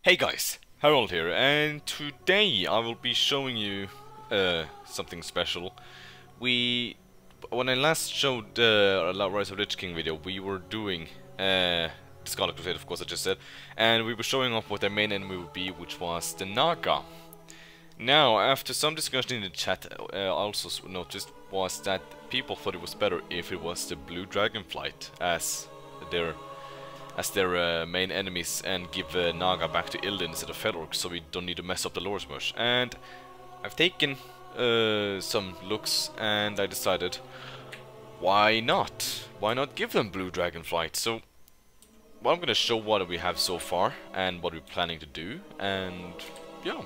Hey guys, Harold here, and today I will be showing you something special. When I last showed Rise of Lich King video, we were doing the Scarlet Crusade, of course I just said, and we were showing off what their main enemy would be, which was the Naga. Now, after some discussion in the chat, I also noticed was that people thought it was better if it was the Blue Dragonflight as their main enemies, and give Naga back to Ilden instead of Fedork, so we don't need to mess up the lore as much. And I've taken some looks and I decided, why not? Why not give them Blue Dragonflight? So, well, I'm gonna show what we have so far and what we're planning to do, and yeah.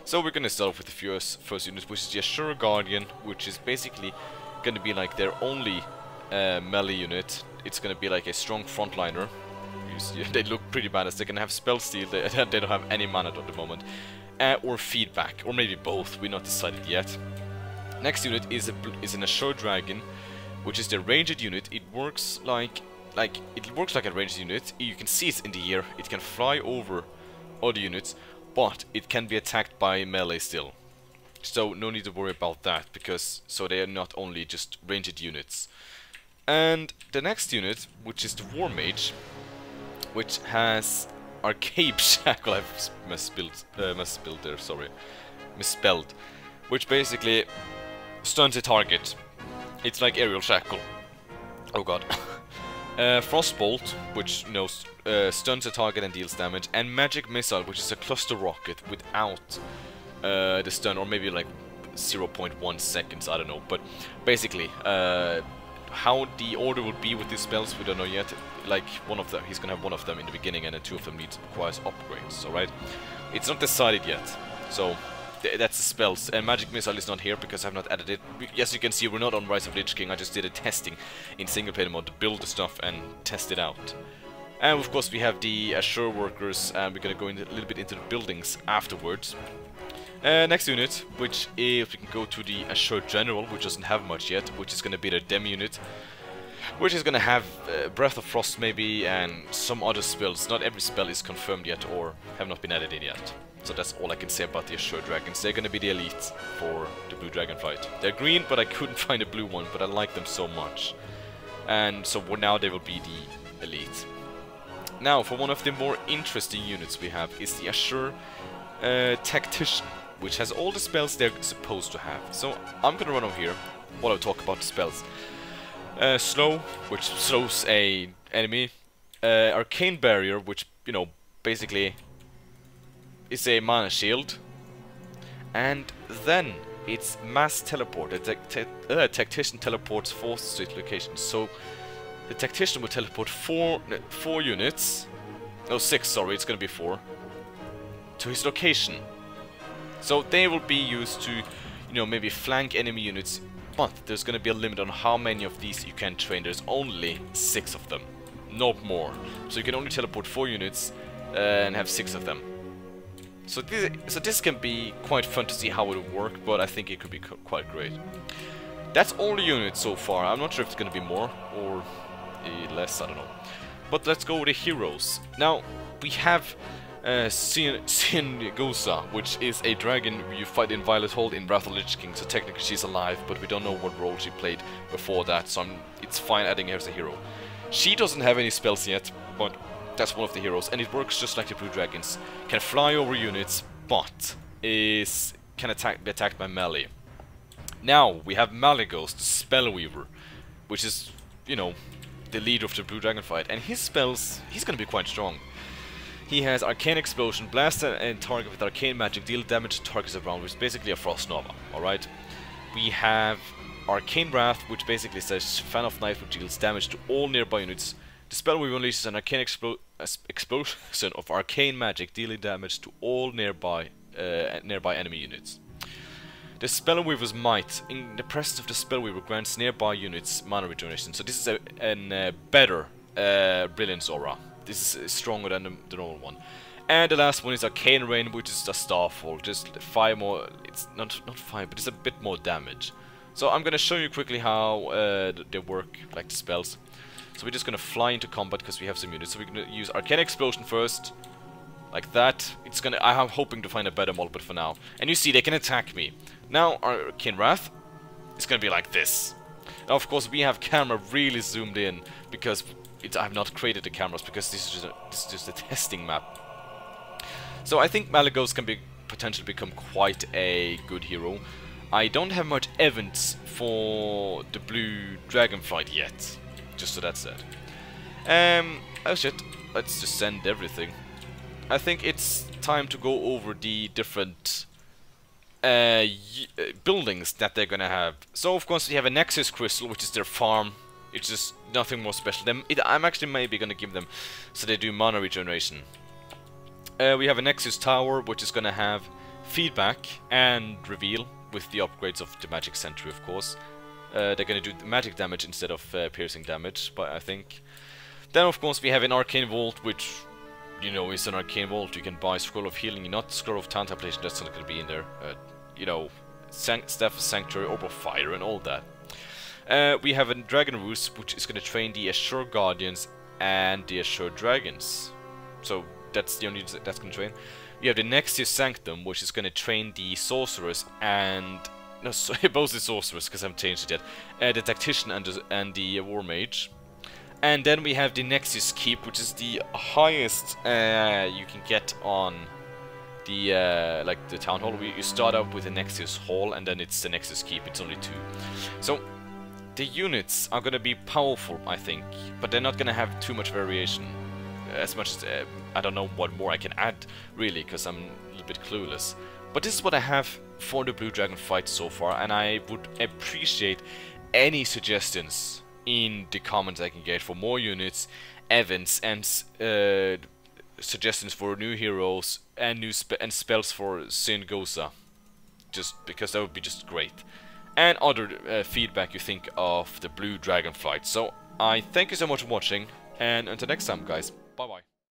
So we're gonna start off with the first unit, which is the Ashura Guardian, which is basically gonna be like their only melee unit. It's gonna be like a strong frontliner. They look pretty badass. They can have spell steal, they don't have any mana at the moment, or feedback, or maybe both, we're not decided yet. Next unit is an Ashura Dragon, which is the ranged unit. It works like a ranged unit. You can see it in the air, it can fly over other units, but it can be attacked by melee still. So no need to worry about that, because they are not only just ranged units. And the next unit, which is the War Mage, which has Arcane Shackle. I've misspelled there, sorry. Misspelled. Which basically stuns a target. It's like Aerial Shackle. Oh god. Frostbolt, which stuns a target and deals damage. And Magic Missile, which is a cluster rocket without the stun, or maybe like 0.1 seconds, I don't know. But basically, how the order would be with these spells, we don't know yet. Like one of them, he's gonna have one of them in the beginning, and then two of them requires upgrades. Alright, it's not decided yet. So that's the spells. And Magic Missile is not here because I've not added it. As you can see, we're not on Rise of Lich King. I just did a testing in single player mode to build the stuff and test it out. And of course, we have the Ashura workers, and we're gonna go a little bit into the buildings afterwards. Next unit, which if we can go to the Ashura General, which doesn't have much yet, which is gonna be the Dem unit, which is gonna have Breath of Frost maybe, and some other spells. Not every spell is confirmed yet or have not been added in yet. So that's all I can say about the Ashura Dragons. They're gonna be the elite for the Blue Dragonflight. They're green, but I couldn't find a blue one, but I like them so much. And so now they will be the elite. Now, for one of the more interesting units we have is the Ashura Tactician, which has all the spells they're supposed to have. So I'm gonna run over here while I talk about the spells. Slow, which slows a enemy. Arcane Barrier, which, basically is a mana shield. And then it's Mass Teleport. The Tactician teleports 4 straight locations. So the Tactician will teleport 4 units. No, 6, sorry, it's gonna be 4. To his location. So they will be used to, maybe flank enemy units, but there's gonna be a limit on how many of these you can train. There's only 6 of them, not more. So you can only teleport 4 units and have 6 of them. So this can be quite fun to see how it will work, but I think it could be quite great. That's all the units so far. I'm not sure if it's gonna be more or less, I don't know. But let's go with the heroes. Now, we have Singosa, which is a dragon you fight in Violet Hold in Wrath of Lich King, so technically she's alive, but we don't know what role she played before that, so it's fine adding her as a hero. She doesn't have any spells yet, but that's one of the heroes, and it works just like the Blue Dragons. Can fly over units, but can be attacked by melee. Now, we have Malygos, the Spellweaver, which is, the leader of the Blue Dragonflight, and his spells, he's gonna be quite strong. He has Arcane Explosion, blast a target with arcane magic, deal damage to targets around, which is basically a Frost Nova, alright? We have Arcane Wrath, which basically says Fan of Night, which deals damage to all nearby units. The spell releases an arcane explosion of arcane magic, dealing damage to all nearby enemy units. The Spellweaver's Might, in the presence of the Spellweaver, grants nearby units mana regeneration. So this is a better Brilliance Aura. This is stronger than the normal one. And the last one is Arcane Rain, which is a Starfall. Just 5 more. It's not 5, but it's a bit more damage. So I'm gonna show you quickly how they work, like the spells. So we're just gonna fly into combat because we have some units. So we're gonna use Arcane Explosion first. like that. It's gonna. I'm hoping to find a better model, but for now. And you see, they can attack me. Now, Arcane Wrath is gonna be like this. Now, of course, we have camera really zoomed in because I've not created the cameras because this is just a testing map. So I think Malygos can potentially become quite a good hero. I don't have much evidence for the blue Dragonflight yet, just so that's said. Oh shit, let's just send everything. I think it's time to go over the different buildings that they're gonna have. So of course we have a Nexus Crystal, which is their farm. It's just nothing more special. I'm actually maybe gonna give them so they do mana regeneration. We have a Nexus Tower, which is gonna have feedback and reveal with the upgrades of the Magic Sentry, of course. They're gonna do magic damage instead of piercing damage, but I think. Then of course we have an Arcane Vault, which, you know, is an Arcane Vault. You can buy Scroll of Healing, not Scroll of Contemplation, that's not gonna be in there. You know, Staff of Sanctuary, Orb of Fire, and all that. We have a Dragon Roost, which is gonna train the Azure Guardians and the Azure Dragons. So that's the only that's gonna train. We have the Nexus Sanctum, which is gonna train the Sorceress and no, both the Sorceress, because I haven't changed it yet. The Tactician and the War Mage. And then we have the Nexus Keep, which is the highest you can get on the like the Town Hall. You start up with the Nexus Hall, and then it's the Nexus Keep. It's only 2. So the units are gonna be powerful, I think, but they're not gonna have too much variation. As much as I don't know what more I can add, really, because I'm a little bit clueless. But this is what I have for the Blue Dragon fight so far, and I would appreciate any suggestions in the comments I can get for more units, events, and suggestions for new heroes and new spells for Syngosa. Just because that would be just great. And other feedback you think of the Blue Dragon fight. So I thank you so much for watching, and until next time, guys. Bye bye.